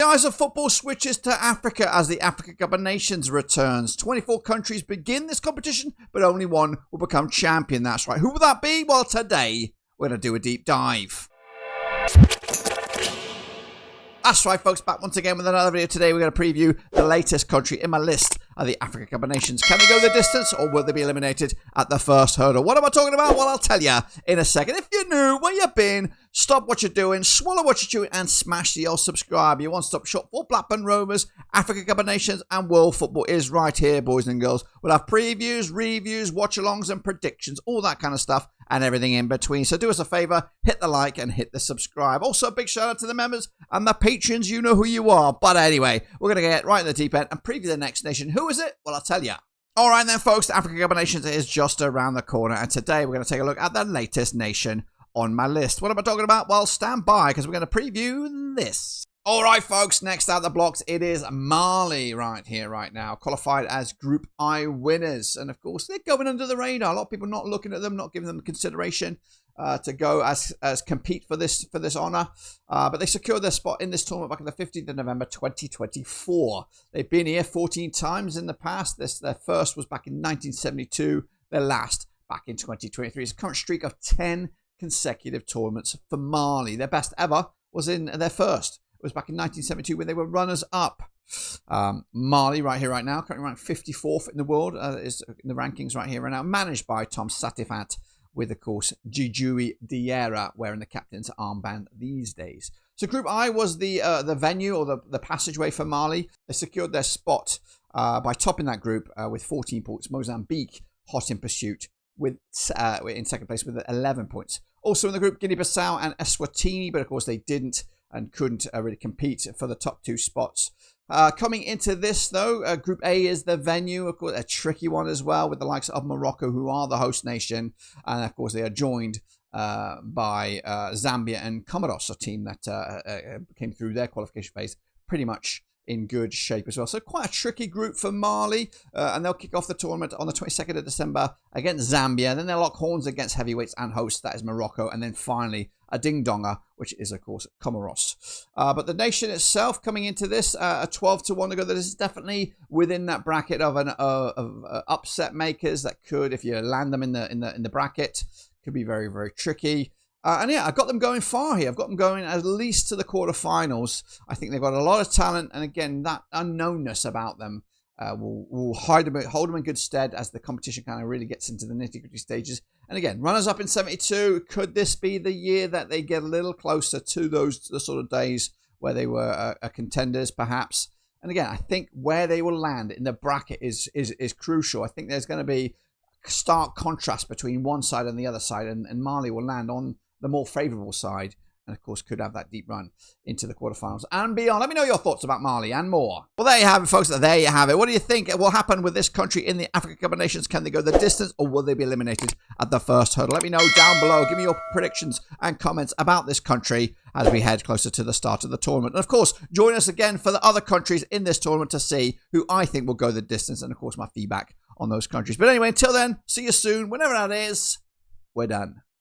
The eyes of football switches to Africa as the Africa Cup of Nations returns. 24 countries begin this competition, but only one will become champion. That's right. Who will that be? Well, today we're going to do a deep dive. That's right, folks. Back once again with another video. Today we're going to preview the latest country in my list of the Africa Cup of Nations. Can they go the distance or will they be eliminated at the first hurdle? What am I talking about? Well, I'll tell you in a second. If you're new, where you've been, stop what you're doing, swallow what you're chewing, and smash the old subscribe. Your one-stop shop for Blackburn Rovers, Africa Cup of Nations, and world football is right here, boys and girls. We'll have previews, reviews, watch-alongs, and predictions, all that kind of stuff, and everything in between. So do us a favor, hit the like and hit the subscribe. Also, a big shout out to the members and the patrons. You know who you are. But anyway, we're going to get right in the deep end and preview the next nation. Who is it? Well, I'll tell you. All right then, folks, the Africa Cup of Nations is just around the corner. And today we're going to take a look at the latest nation on my list. What am I talking about? Well, stand by because we're going to preview this. All right, folks, next out the blocks, it is Mali right here, right now, qualified as Group I winners. And, of course, they're going under the radar. A lot of people not looking at them, not giving them consideration to go as compete for this honour. But they secured their spot in this tournament back on the 15th of November, 2024. They've been here 14 times in the past. Their first was back in 1972. Their last back in 2023. It's a current streak of 10 consecutive tournaments for Mali. Their best ever was in their first. It was back in 1972 when they were runners-up. Mali, right here, right now, currently ranked 54th in the world, is in the rankings right here, right now, managed by Tom Satifat, with, of course, Djidji Diarra wearing the captain's armband these days. So Group I was the venue or the passageway for Mali. They secured their spot by topping that group with 14 points. Mozambique, hot in pursuit, with in second place with 11 points. Also in the group, Guinea-Bissau and Eswatini, but of course they didn't and couldn't really compete for the top two spots. Coming into this, though, Group A is the venue, of course, a tricky one as well, with the likes of Morocco, who are the host nation. And, of course, they are joined by Zambia and Comoros, a team that came through their qualification phase pretty much in good shape as well. So quite a tricky group for Mali, and they'll kick off the tournament on the 22nd of December against Zambia. Then they'll lock horns against heavyweights and hosts, that is Morocco, and then finally a ding-donger, which is, of course, Comoros. But the nation itself coming into this, a 12-1 to go. This is definitely within that bracket of upset makers that could, if you land them in the bracket, could be very, very tricky. And yeah, I've got them going far here. I've got them going at least to the quarterfinals. I think they've got a lot of talent, and again, that unknownness about them will hold them in good stead as the competition kind of really gets into the nitty-gritty stages. And again, runners-up in 72. Could this be the year that they get a little closer to the sort of days where they were contenders, perhaps? And again, I think where they will land in the bracket is crucial. I think there's going to be stark contrast between one side and the other side, and Mali will land on the more favourable side, and of course could have that deep run into the quarterfinals and beyond. Let me know your thoughts about Mali and more. Well, there you have it, folks. There you have it. What do you think will happen with this country in the Africa Cup of Nations? Can they go the distance or will they be eliminated at the first hurdle? Let me know down below. Give me your predictions and comments about this country as we head closer to the start of the tournament. And of course, join us again for the other countries in this tournament to see who I think will go the distance, and of course my feedback on those countries. But anyway, until then, see you soon. Whenever that is, we're done.